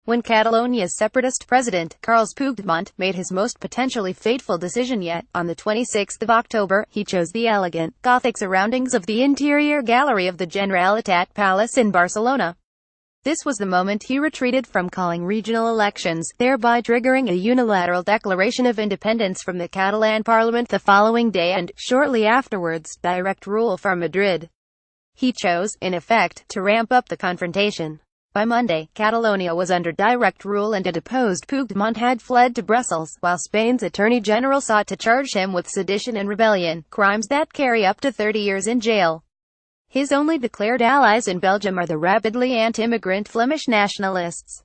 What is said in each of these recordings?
when Catalonia's separatist president, Carles Puigdemont, made his most potentially fateful decision yet. On the 26th of October, he chose the elegant, Gothic surroundings of the interior gallery of the Generalitat Palace in Barcelona. This was the moment he retreated from calling regional elections, thereby triggering a unilateral declaration of independence from the Catalan parliament the following day and, shortly afterwards, direct rule from Madrid. He chose, in effect, to ramp up the confrontation. By Monday, Catalonia was under direct rule and a deposed Puigdemont had fled to Brussels, while Spain's Attorney General sought to charge him with sedition and rebellion, crimes that carry up to 30 years in jail. His only declared allies in Belgium are the rabidly anti-immigrant Flemish nationalists.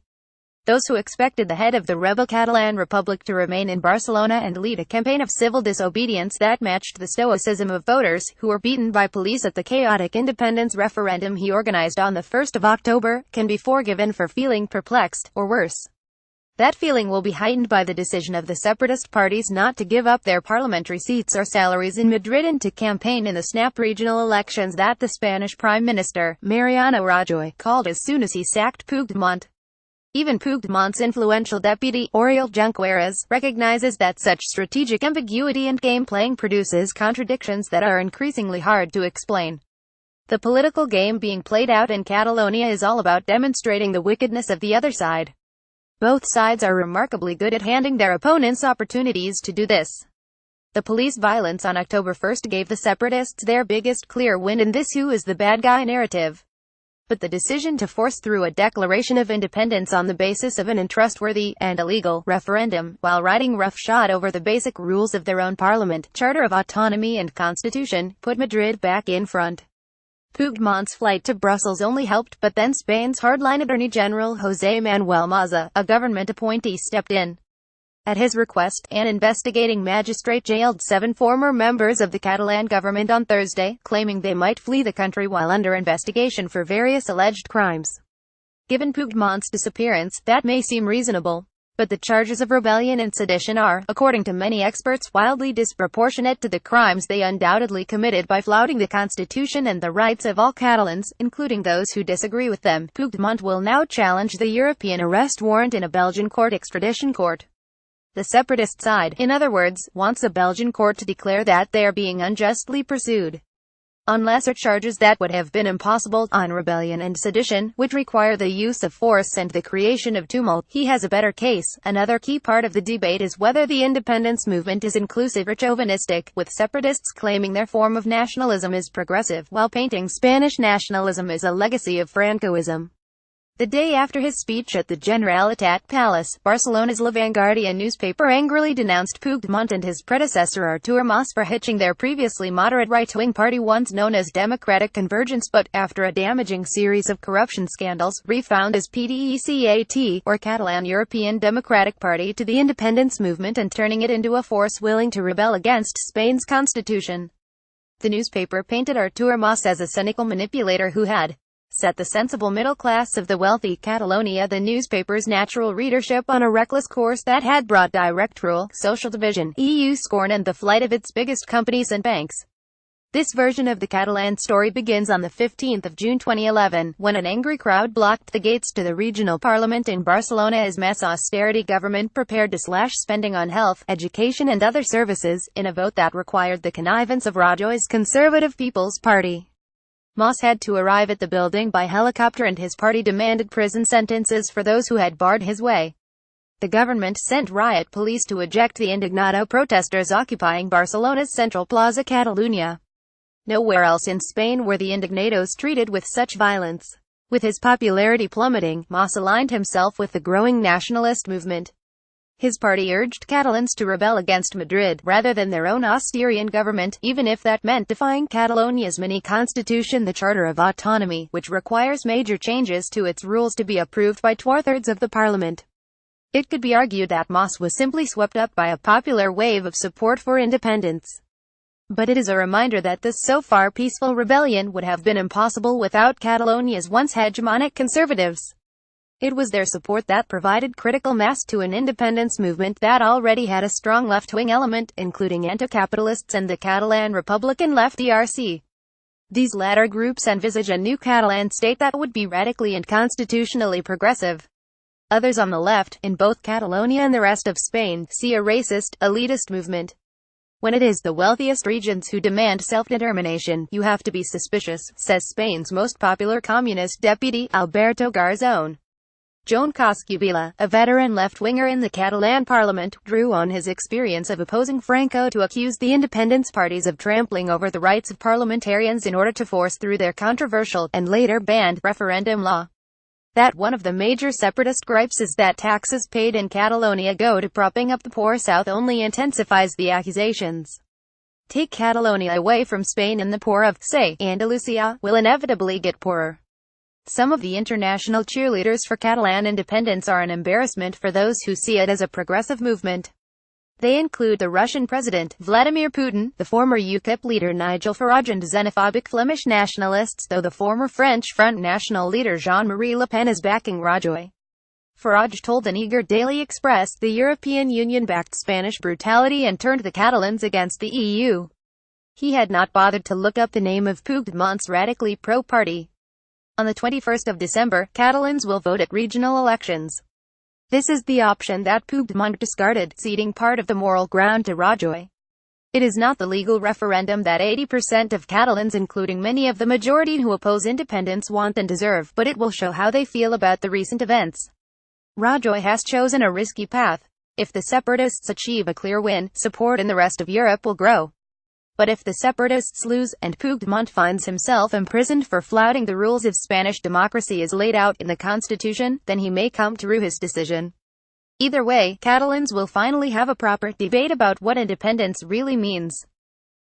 Those who expected the head of the rebel Catalan Republic to remain in Barcelona and lead a campaign of civil disobedience that matched the stoicism of voters, who were beaten by police at the chaotic independence referendum he organized on the 1st of October, can be forgiven for feeling perplexed, or worse. That feeling will be heightened by the decision of the separatist parties not to give up their parliamentary seats or salaries in Madrid and to campaign in the snap regional elections that the Spanish Prime Minister, Mariano Rajoy, called as soon as he sacked Puigdemont. Even Puigdemont's influential deputy, Oriol Junqueras, recognizes that such strategic ambiguity and game-playing produces contradictions that are increasingly hard to explain. The political game being played out in Catalonia is all about demonstrating the wickedness of the other side. Both sides are remarkably good at handing their opponents opportunities to do this. The police violence on October 1 gave the separatists their biggest clear win in this "who is the bad guy" narrative. But the decision to force through a declaration of independence on the basis of an untrustworthy, and illegal, referendum, while riding roughshod over the basic rules of their own parliament, Charter of Autonomy and Constitution, put Madrid back in front. Puigdemont's flight to Brussels only helped, but then Spain's hardline Attorney General José Manuel Maza, a government appointee, stepped in. At his request, an investigating magistrate jailed 7 former members of the Catalan government on Thursday, claiming they might flee the country while under investigation for various alleged crimes. Given Puigdemont's disappearance, that may seem reasonable. But the charges of rebellion and sedition are, according to many experts, wildly disproportionate to the crimes they undoubtedly committed by flouting the constitution and the rights of all Catalans, including those who disagree with them. Puigdemont will now challenge the European arrest warrant in a Belgian extradition court. The separatist side, in other words, wants a Belgian court to declare that they are being unjustly pursued on lesser charges that would have been impossible, on rebellion and sedition, which require the use of force and the creation of tumult. He has a better case. Another key part of the debate is whether the independence movement is inclusive or chauvinistic, with separatists claiming their form of nationalism is progressive, while painting Spanish nationalism as a legacy of Francoism. The day after his speech at the Generalitat Palace, Barcelona's La Vanguardia newspaper angrily denounced Puigdemont and his predecessor Artur Mas for hitching their previously moderate right-wing party, once known as Democratic Convergence but, after a damaging series of corruption scandals, refound as PDECAT, or Catalan European Democratic Party, to the independence movement and turning it into a force willing to rebel against Spain's constitution. The newspaper painted Artur Mas as a cynical manipulator who had set the sensible middle class of the wealthy Catalonia, the newspaper's natural readership, on a reckless course that had brought direct rule, social division, EU scorn and the flight of its biggest companies and banks. This version of the Catalan story begins on the 15th of June 2011, when an angry crowd blocked the gates to the regional parliament in Barcelona as Mas' austerity government prepared to slash spending on health, education and other services, in a vote that required the connivance of Rajoy's Conservative People's Party. Mas had to arrive at the building by helicopter and his party demanded prison sentences for those who had barred his way. The government sent riot police to eject the indignado protesters occupying Barcelona's central Plaza Catalunya. Nowhere else in Spain were the indignados treated with such violence. With his popularity plummeting, Mas aligned himself with the growing nationalist movement. His party urged Catalans to rebel against Madrid, rather than their own austerian government, even if that meant defying Catalonia's mini-constitution, the Charter of Autonomy, which requires major changes to its rules to be approved by 2/3 of the parliament. It could be argued that Mas was simply swept up by a popular wave of support for independence. But it is a reminder that this so far peaceful rebellion would have been impossible without Catalonia's once hegemonic conservatives. It was their support that provided critical mass to an independence movement that already had a strong left-wing element, including anti-capitalists and the Catalan Republican left ERC. These latter groups envisage a new Catalan state that would be radically and constitutionally progressive. Others on the left, in both Catalonia and the rest of Spain, see a racist, elitist movement. When it is the wealthiest regions who demand self-determination, you have to be suspicious, says Spain's most popular communist deputy, Alberto Garzón. Joan Coscubila, a veteran left-winger in the Catalan parliament, drew on his experience of opposing Franco to accuse the independence parties of trampling over the rights of parliamentarians in order to force through their controversial, and later banned, referendum law. That one of the major separatist gripes is that taxes paid in Catalonia go to propping up the poor south only intensifies the accusations. Take Catalonia away from Spain and the poor of, say, Andalusia, will inevitably get poorer. Some of the international cheerleaders for Catalan independence are an embarrassment for those who see it as a progressive movement. They include the Russian President, Vladimir Putin, the former UKIP leader Nigel Farage and xenophobic Flemish nationalists, though the former French Front National leader Jean-Marie Le Pen is backing Rajoy. Farage told an eager Daily Express the European Union backed Spanish brutality and turned the Catalans against the EU. He had not bothered to look up the name of Puigdemont's radically pro-party. On the 21st of December, Catalans will vote at regional elections. This is the option that Puigdemont discarded, ceding part of the moral ground to Rajoy. It is not the legal referendum that 80% of Catalans, including many of the majority who oppose independence, want and deserve, but it will show how they feel about the recent events. Rajoy has chosen a risky path. If the separatists achieve a clear win, support in the rest of Europe will grow. But if the separatists lose, and Puigdemont finds himself imprisoned for flouting the rules of Spanish democracy as laid out in the constitution, then he may come to rue his decision. Either way, Catalans will finally have a proper debate about what independence really means.